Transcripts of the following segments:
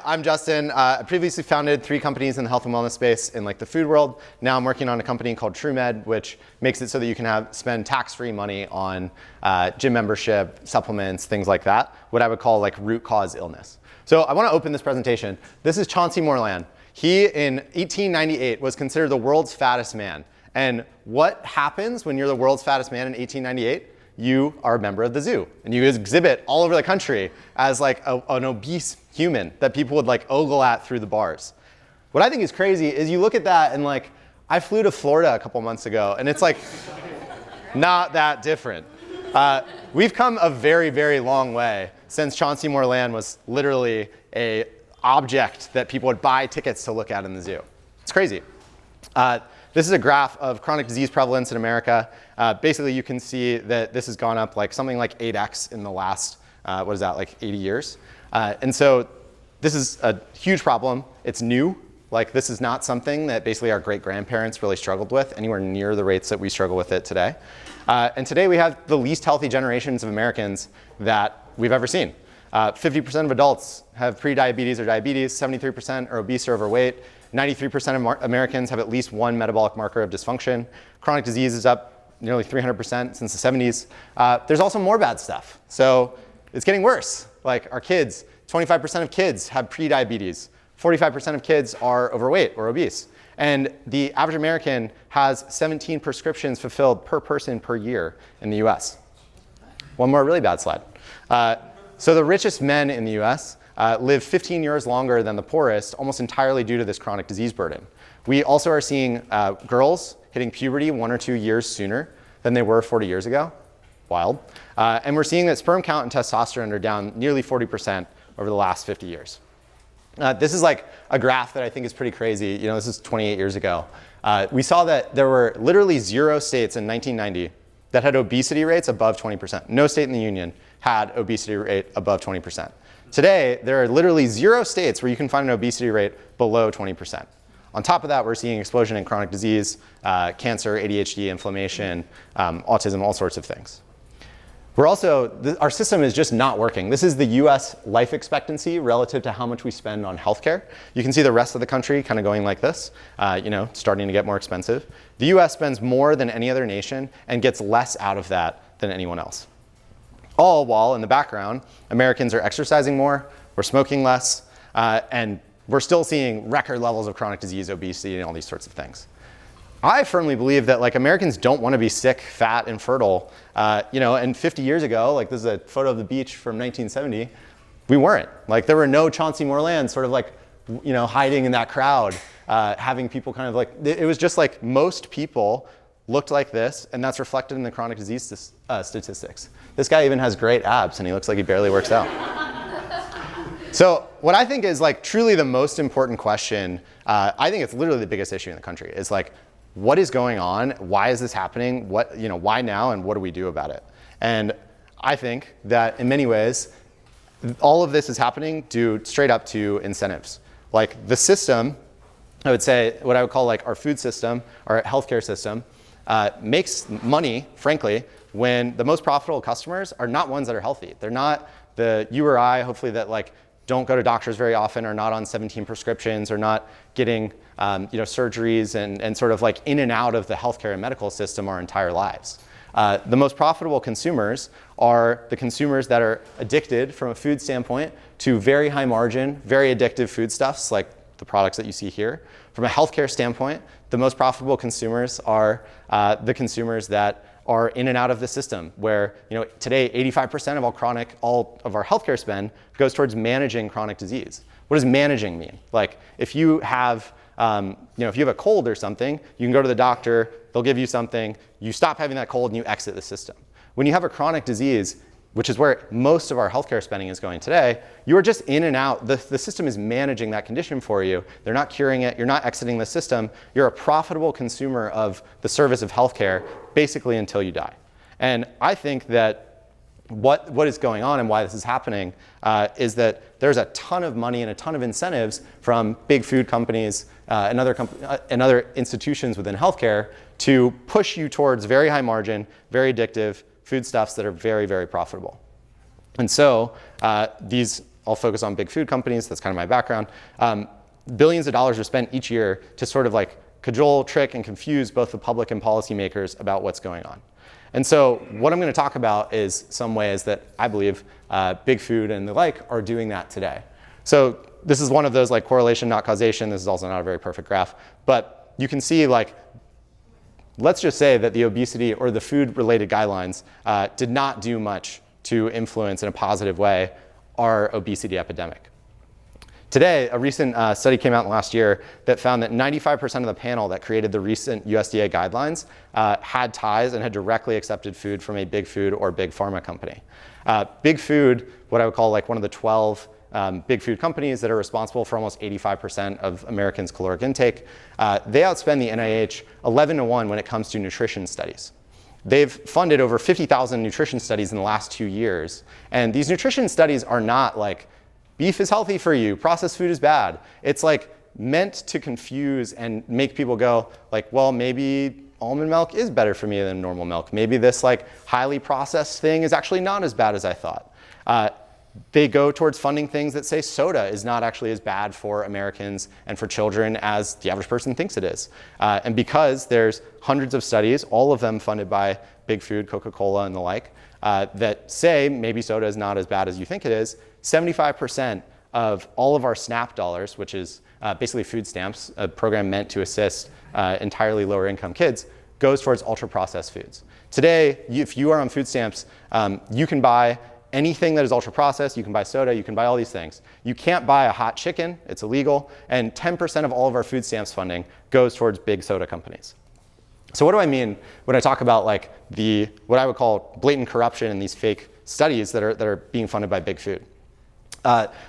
I'm Justin. I previously founded 3 companies in the health and wellness space in like the food world. Now I'm working on a company called Truemed, which makes it so that you can spend tax-free money on gym membership, supplements, things like that, what I would call like root cause illness. So I want to open this presentation. This is Chauncey Moreland. He, in 1898, was considered the world's fattest man. And what happens when you're the world's fattest man in 1898? You are a member of the zoo, and you exhibit all over the country as like an obese human that people would like ogle at through the bars. What I think is crazy is you look at that and like, I flew to Florida a couple months ago, and it's like not that different. We've come a very, very long way since Chauncey Moreland was literally a object that people would buy tickets to look at in the zoo. It's crazy. This is a graph of chronic disease prevalence in America. Basically, you can see that this has gone up like something like 8x in the last, what is that, like 80 years. And so this is a huge problem. It's new. Like this is not something that basically our great-grandparents really struggled with anywhere near the rates that we struggle with it today. And today we have the least healthy generations of Americans that we've ever seen. 50% of adults have pre-diabetes or diabetes, 73% are obese or overweight, 93% of Americans have at least one metabolic marker of dysfunction. Chronic disease is up nearly 300% since the 70s. There's also more bad stuff. So it's getting worse. Like our kids, 25% of kids have pre-diabetes. 45% of kids are overweight or obese. And the average American has 17 prescriptions fulfilled per person per year in the US. One more really bad slide. So the richest men in the US live 15 years longer than the poorest, almost entirely due to this chronic disease burden. We also are seeing girls hitting puberty 1 or 2 years sooner than they were 40 years ago. Wild. And we're seeing that sperm count and testosterone are down nearly 40% over the last 50 years. This is like a graph that I think is pretty crazy. You know, this is 28 years ago. We saw that there were literally 0 states in 1990 that had obesity rates above 20%. No state in the union had obesity rate above 20%. Today, there are literally 0 states where you can find an obesity rate below 20%. On top of that, we're seeing explosion in chronic disease, cancer, ADHD, inflammation, autism, all sorts of things. We're also, our system is just not working. This is the US life expectancy relative to how much we spend on healthcare. You can see the rest of the country kind of going like this, starting to get more expensive. The US spends more than any other nation and gets less out of that than anyone else. All while in the background, Americans are exercising more, we're smoking less, and we're still seeing record levels of chronic disease, obesity, and all these sorts of things. I firmly believe that like Americans don't want to be sick, fat, and fertile. And 50 years ago, like this is a photo of the beach from 1970, we weren't. Like there were no Chauncey Moreland sort of like, hiding in that crowd, having people kind of like, it was just like most people looked like this, and that's reflected in the chronic disease statistics. This guy even has great abs, and he looks like he barely works out. So what I think is like truly the most important question, I think it's literally the biggest issue in the country, is like, what is going on? Why is this happening? Why now, and what do we do about it? And I think that in many ways, all of this is happening due straight up to incentives. Like the system, I would say, what I would call like our food system, our healthcare system, makes money, frankly, when the most profitable customers are not ones that are healthy. They're not the you or I, hopefully, that like don't go to doctors very often, are not on 17 prescriptions, or not getting surgeries and sort of like in and out of the healthcare and medical system our entire lives. The most profitable consumers are the consumers that are addicted from a food standpoint to very high margin, very addictive foodstuffs like the products that you see here. From a healthcare standpoint, the most profitable consumers are the consumers that are in and out of the system, where today 85% of all of our healthcare spend goes towards managing chronic disease. What does managing mean? Like if you have if you have a cold or something, you can go to the doctor, they'll give you something, you stop having that cold and you exit the system. When you have a chronic disease, which is where most of our healthcare spending is going today, you are just in and out. The system is managing that condition for you. They're not curing it. You're not exiting the system. You're a profitable consumer of the service of healthcare basically until you die. And I think that what is going on and why this is happening is that there's a ton of money and a ton of incentives from big food companies and other institutions within healthcare to push you towards very high margin, very addictive foodstuffs that are very, very profitable. And so these I'll focus on big food companies. That's kind of my background. Billions of dollars are spent each year to sort of like cajole, trick, and confuse both the public and policymakers about what's going on. And so what I'm going to talk about is some ways that I believe big food and the like are doing that today. So this is one of those like correlation, not causation. This is also not a very perfect graph. But you can see like, let's just say that the obesity or the food-related guidelines did not do much to influence in a positive way our obesity epidemic. Today, a recent study came out last year that found that 95% of the panel that created the recent USDA guidelines had ties and had directly accepted food from a big food or big pharma company. Big food, what I would call like one of the 12 big food companies that are responsible for almost 85% of Americans' caloric intake, they outspend the NIH 11-to-1 when it comes to nutrition studies. They've funded over 50,000 nutrition studies in the last 2 years. And these nutrition studies are not like, beef is healthy for you, processed food is bad. It's like meant to confuse and make people go like, well, maybe almond milk is better for me than normal milk. Maybe this like highly processed thing is actually not as bad as I thought. They go towards funding things that say soda is not actually as bad for Americans and for children as the average person thinks it is. And because there's hundreds of studies, all of them funded by big food, Coca-Cola and the like, that say maybe soda is not as bad as you think it is, 75% of all of our SNAP dollars, which is basically food stamps, a program meant to assist entirely lower income kids, goes towards ultra-processed foods. Today, if you are on food stamps, you can buy anything that is ultra-processed. You can buy soda, you can buy all these things. You can't buy a hot chicken, it's illegal, and 10% of all of our food stamps funding goes towards big soda companies. So what do I mean when I talk about like what I would call blatant corruption in these fake studies that are being funded by big food?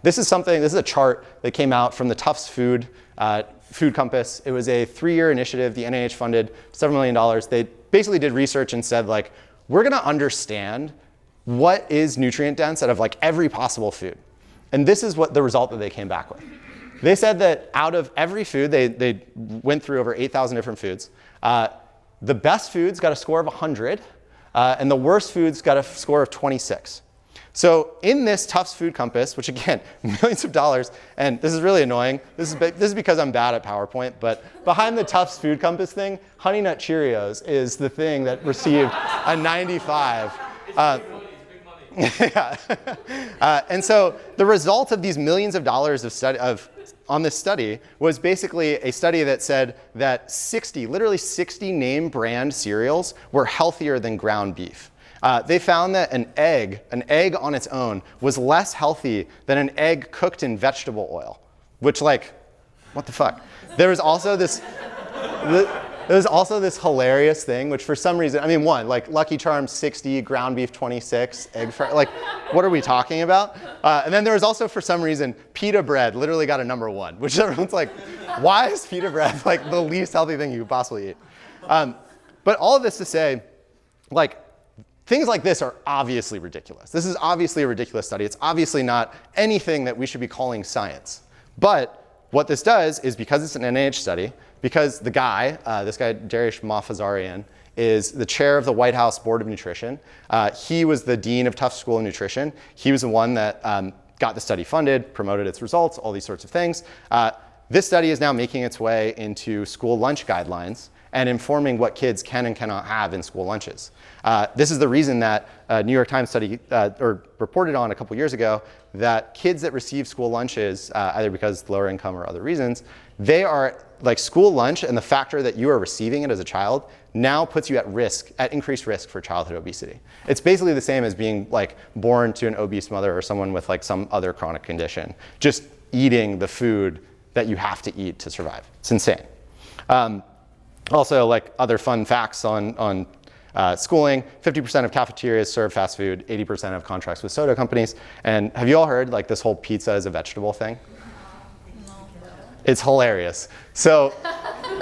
This is a chart that came out from the Tufts Food Compass. It was a 3-year initiative. The NIH funded several $1 million. They basically did research and said like, we're gonna understand what is nutrient dense out of like every possible food. And this is what the result that they came back with. They said that out of every food, they went through over 8,000 different foods. The best foods got a score of 100, and the worst foods got a score of 26. So in this Tufts Food Compass, which again, millions of dollars, and this is really annoying. This is because I'm bad at PowerPoint, but behind the Tufts Food Compass thing, Honey Nut Cheerios is the thing that received a 95. Yeah. And so the result of these millions of dollars on this study was basically a study that said that literally 60 name brand cereals were healthier than ground beef. They found that an egg on its own was less healthy than an egg cooked in vegetable oil, which like, what the fuck? There was also this hilarious thing, which for some reason, I mean, like Lucky Charms 60, ground beef 26, egg fry, like, what are we talking about? And then there was also, for some reason, pita bread literally got a number 1, which everyone's like, why is pita bread like the least healthy thing you could possibly eat? But all of this to say, like, things like this are obviously ridiculous. This is obviously a ridiculous study. It's obviously not anything that we should be calling science. But what this does is, because it's an NIH study, because this guy, Dariush Moghazarian, is the chair of the White House Board of Nutrition. He was the dean of Tufts School of Nutrition. He was the one that got the study funded, promoted its results, all these sorts of things. This study is now making its way into school lunch guidelines and informing what kids can and cannot have in school lunches. This is the reason that a New York Times study reported on a couple years ago that kids that receive school lunches, either because lower income or other reasons, they are like school lunch, and the factor that you are receiving it as a child now puts you at increased risk for childhood obesity. It's basically the same as being like born to an obese mother or someone with like some other chronic condition, just eating the food that you have to eat to survive. It's insane. Also, like other fun facts on schooling, 50% of cafeterias serve fast food, 80% have contracts with soda companies. And have you all heard like this whole pizza is a vegetable thing? It's hilarious. So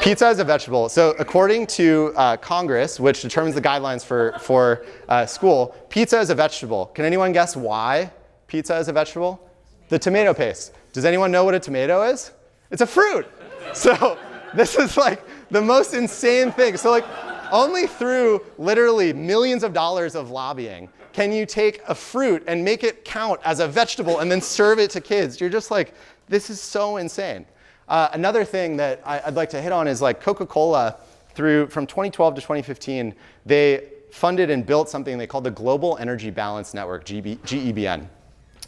pizza is a vegetable. So according to Congress, which determines the guidelines for school, pizza is a vegetable. Can anyone guess why pizza is a vegetable? The tomato paste. Does anyone know what a tomato is? It's a fruit. So this is like the most insane thing. So like only through literally millions of dollars of lobbying can you take a fruit and make it count as a vegetable and then serve it to kids? You're just like, this is so insane. Another thing that I'd like to hit on is like Coca-Cola, from 2012 to 2015, they funded and built something they called the Global Energy Balance Network, GEBN.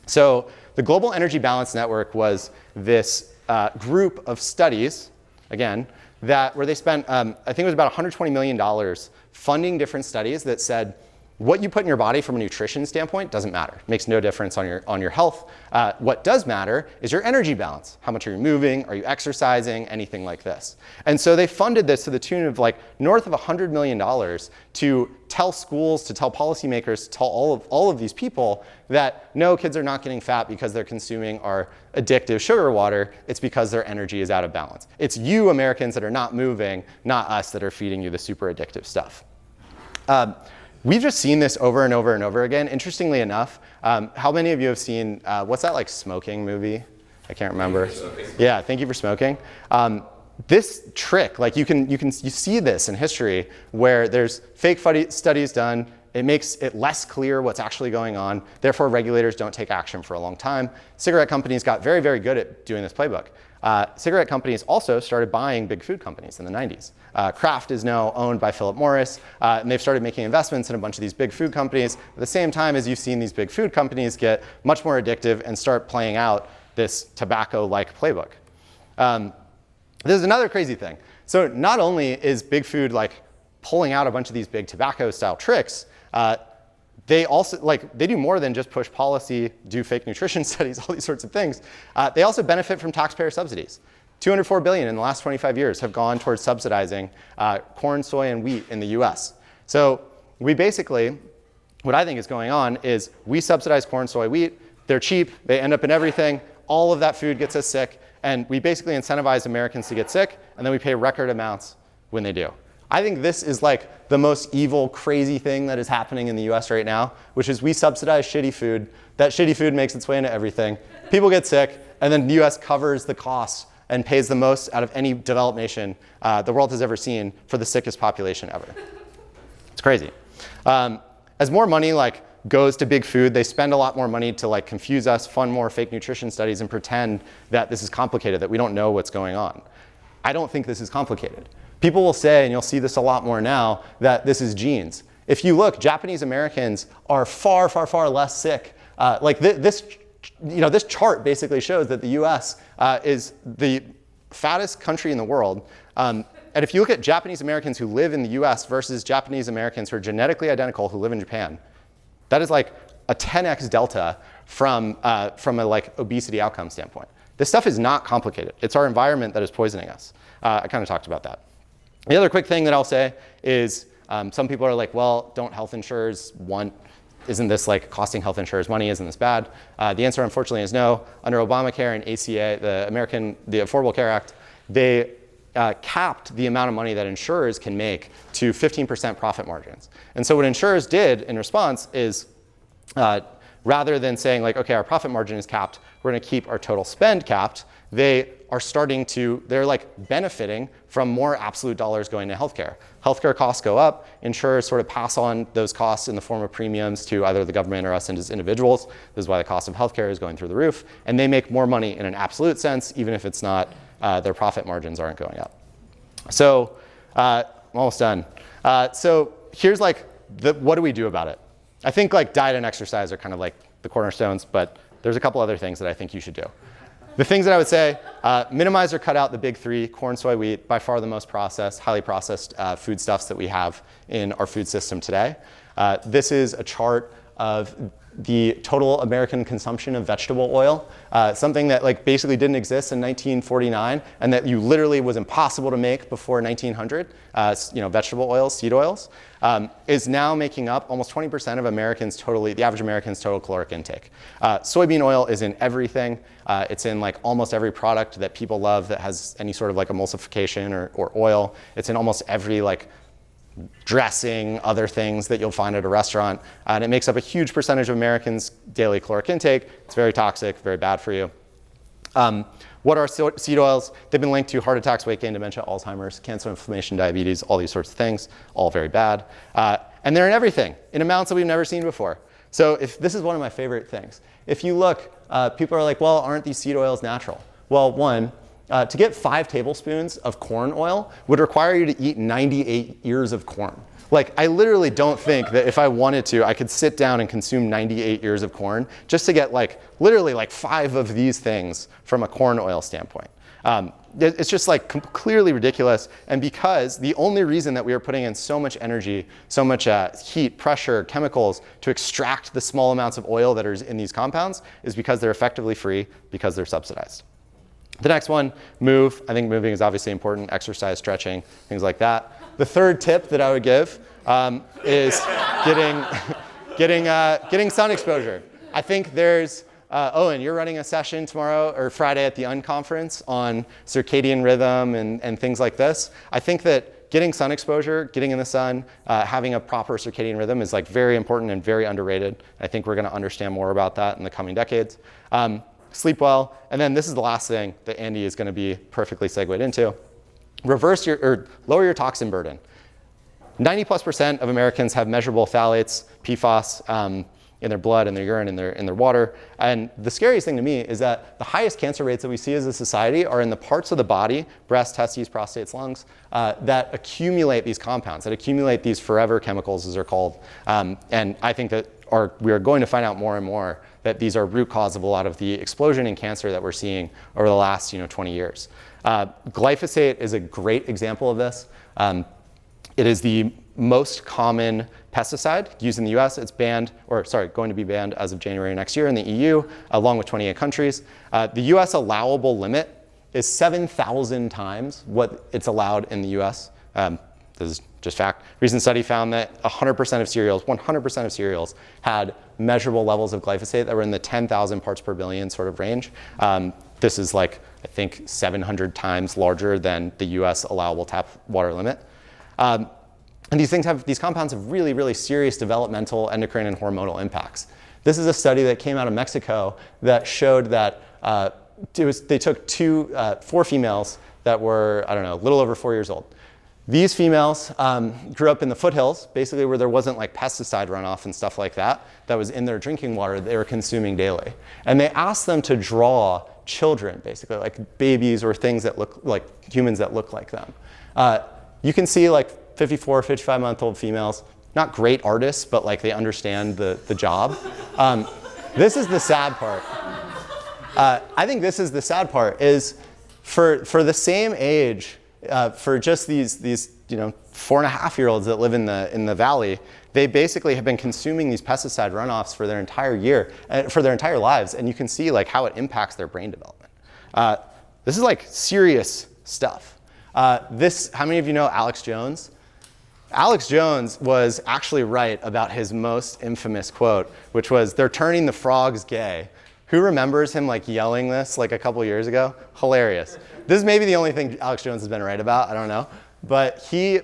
So the Global Energy Balance Network was this group of studies, again, where they spent, I think it was about $120 million funding different studies that said, what you put in your body from a nutrition standpoint doesn't matter. It makes no difference on your health. What does matter is your energy balance. How much are you moving? Are you exercising? Anything like this. And so they funded this to the tune of like north of $100 million to tell schools, to tell policymakers, to tell all of these people that no, kids are not getting fat because they're consuming our addictive sugar water. It's because their energy is out of balance. It's you Americans that are not moving, not us that are feeding you the super addictive stuff. We've just seen this over and over and over again. Interestingly enough, how many of you have seen, what's that like smoking movie? I can't remember. Yeah, Thank You for Smoking. This trick, like you see this in history where there's fake studies done. It makes it less clear what's actually going on. Therefore, regulators don't take action for a long time. Cigarette companies got very, very good at doing this playbook. Cigarette companies also started buying big food companies in the 90s. Kraft is now owned by Philip Morris, and they've started making investments in a bunch of these big food companies. At the same time as you've seen these big food companies get much more addictive and start playing out this tobacco-like playbook. There's another crazy thing. So not only is big food like pulling out a bunch of these big tobacco-style tricks, they also they do more than just push policy, do fake nutrition studies, all these sorts of things. They also benefit from taxpayer subsidies. $204 billion in the last 25 years have gone towards subsidizing corn, soy, and wheat in the US. So we basically, what I think is going on is we subsidize corn, soy, wheat. They're cheap. They end up in everything. All of that food gets us sick. And we basically incentivize Americans to get sick, and then we pay record amounts when they do. I think this is like the most evil, crazy thing that is happening in the US right now, which is we subsidize shitty food. That shitty food makes its way into everything. People get sick, and then the US covers the costs and pays the most out of any developed nation the world has ever seen for the sickest population ever. It's crazy. As more money goes to big food, they spend a lot more money to confuse us, fund more fake nutrition studies, and pretend that this is complicated, that we don't know what's going on. I don't think this is complicated. People will say, and you'll see this a lot more now, that this is genes. If you look, Japanese Americans are far, far, far less sick. This chart basically shows that the US is the fattest country in the world. And if you look at Japanese Americans who live in the US versus Japanese Americans who are genetically identical who live in Japan, that is like a 10x delta from a obesity outcome standpoint. This stuff is not complicated. It's our environment that is poisoning us. I kind of talked about that. The other quick thing that I'll say is some people are like, well, don't health insurers isn't this costing health insurers money? Isn't this bad? The answer, unfortunately, is no. Under Obamacare and ACA, the Affordable Care Act, they capped the amount of money that insurers can make to 15% profit margins. And so what insurers did in response is rather than saying okay, our profit margin is capped, we're going to keep our total spend capped, they're benefiting from more absolute dollars going to healthcare. Healthcare costs go up, insurers sort of pass on those costs in the form of premiums to either the government or us as individuals. This is why the cost of healthcare is going through the roof. And they make more money in an absolute sense, even if it's not, their profit margins aren't going up. So I'm almost done. So here's what do we do about it? I think diet and exercise are kind of the cornerstones, but there's a couple other things that I think you should do. The things that I would say, minimize or cut out the big three: corn, soy, wheat, by far the most processed, highly processed foodstuffs that we have in our food system today. This is a chart of the total American consumption of vegetable oil, something that basically didn't exist in 1949 and that literally was impossible to make before 1900, vegetable oils, seed oils, is now making up almost 20% of the average American's total caloric intake. Soybean oil is in everything. It's in almost every product that people love that has any sort of emulsification or oil. It's in almost every dressing, other things that you'll find at a restaurant. And it makes up a huge percentage of Americans' daily caloric intake. It's very toxic, very bad for you. What are seed oils? They've been linked to heart attacks, weight gain, dementia, Alzheimer's, cancer, inflammation, diabetes, all these sorts of things, all very bad. And they're in everything, in amounts that we've never seen before. So if this is one of my favorite things. If you look, people are like, well, aren't these seed oils natural? Well, one, to get 5 tablespoons of corn oil would require you to eat 98 ears of corn. Like, I literally don't think that if I wanted to, I could sit down and consume 98 ears of corn just to get like, literally like 5 of these things from a corn oil standpoint. It's just like clearly ridiculous. And because the only reason that we are putting in so much energy, so much heat, pressure, chemicals to extract the small amounts of oil that are in these compounds is because they're effectively free, because they're subsidized. The next one, move. I think moving is obviously important, exercise, stretching, things like that. The third tip that I would give is getting sun exposure. I think there's, Owen, you're running a session tomorrow or Friday at the Unconference on circadian rhythm and things like this. I think that getting sun exposure, getting in the sun, having a proper circadian rhythm is like very important and very underrated. I think we're going to understand more about that in the coming decades. Sleep well, and then this is the last thing that Andy is going to be perfectly segued into. Lower your toxin burden. 90+% of Americans have measurable phthalates, PFAS, in their blood, in their urine, in their water. And the scariest thing to me is that the highest cancer rates that we see as a society are in the parts of the body, breast, testes, prostates, lungs, that accumulate these compounds, that accumulate these forever chemicals, as they're called. And I think that we are going to find out more and more that these are root cause of a lot of the explosion in cancer that we're seeing over the last 20 years. Glyphosate is a great example of this. It is the most common pesticide used in the US. It's banned, going to be banned as of January next year in the EU, along with 28 countries. The US allowable limit is 7,000 times what it's allowed in the US. This is just fact. Recent study found that 100% of cereals had measurable levels of glyphosate that were in the 10,000 parts per billion sort of range. This is like, I think, 700 times larger than the US allowable tap water limit. And these compounds have really, really serious developmental, endocrine, and hormonal impacts. This is a study that came out of Mexico that showed that they took 4 females that were, I don't know, a little over 4 years old. These females grew up in the foothills, basically where there wasn't like pesticide runoff and stuff like that was in their drinking water that they were consuming daily. And they asked them to draw children, basically, like babies or things that look like humans that look like them. You can see like 54, 55-month-old females, not great artists, but like they understand the job. This is the sad part. I think this is the sad part is for the same age, for just these 4.5-year-olds that live in the valley, they basically have been consuming these pesticide runoffs for their entire lives, and you can see like how it impacts their brain development. This is like serious stuff. How many of you know Alex Jones? Alex Jones was actually right about his most infamous quote, which was, "They're turning the frogs gay." Who remembers him like yelling this like a couple years ago? Hilarious. This is maybe the only thing Alex Jones has been right about, I don't know. But he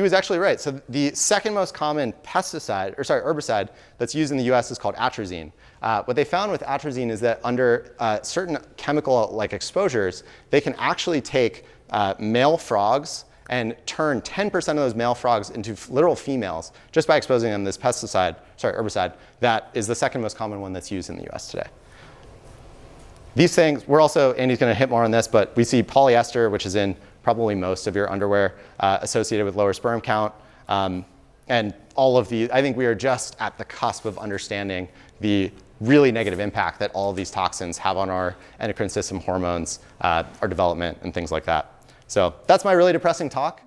was actually right. So the second most common herbicide that's used in the US is called atrazine. What they found with atrazine is that under certain chemical like exposures, they can actually take male frogs and turn 10% of those male frogs into literal females just by exposing them to this herbicide that is the second most common one that's used in the US today. These things, Andy's gonna hit more on this, but we see polyester, which is in probably most of your underwear, associated with lower sperm count. And all of these, I think we are just at the cusp of understanding the really negative impact that all of these toxins have on our endocrine system, hormones, our development, and things like that. So that's my really depressing talk.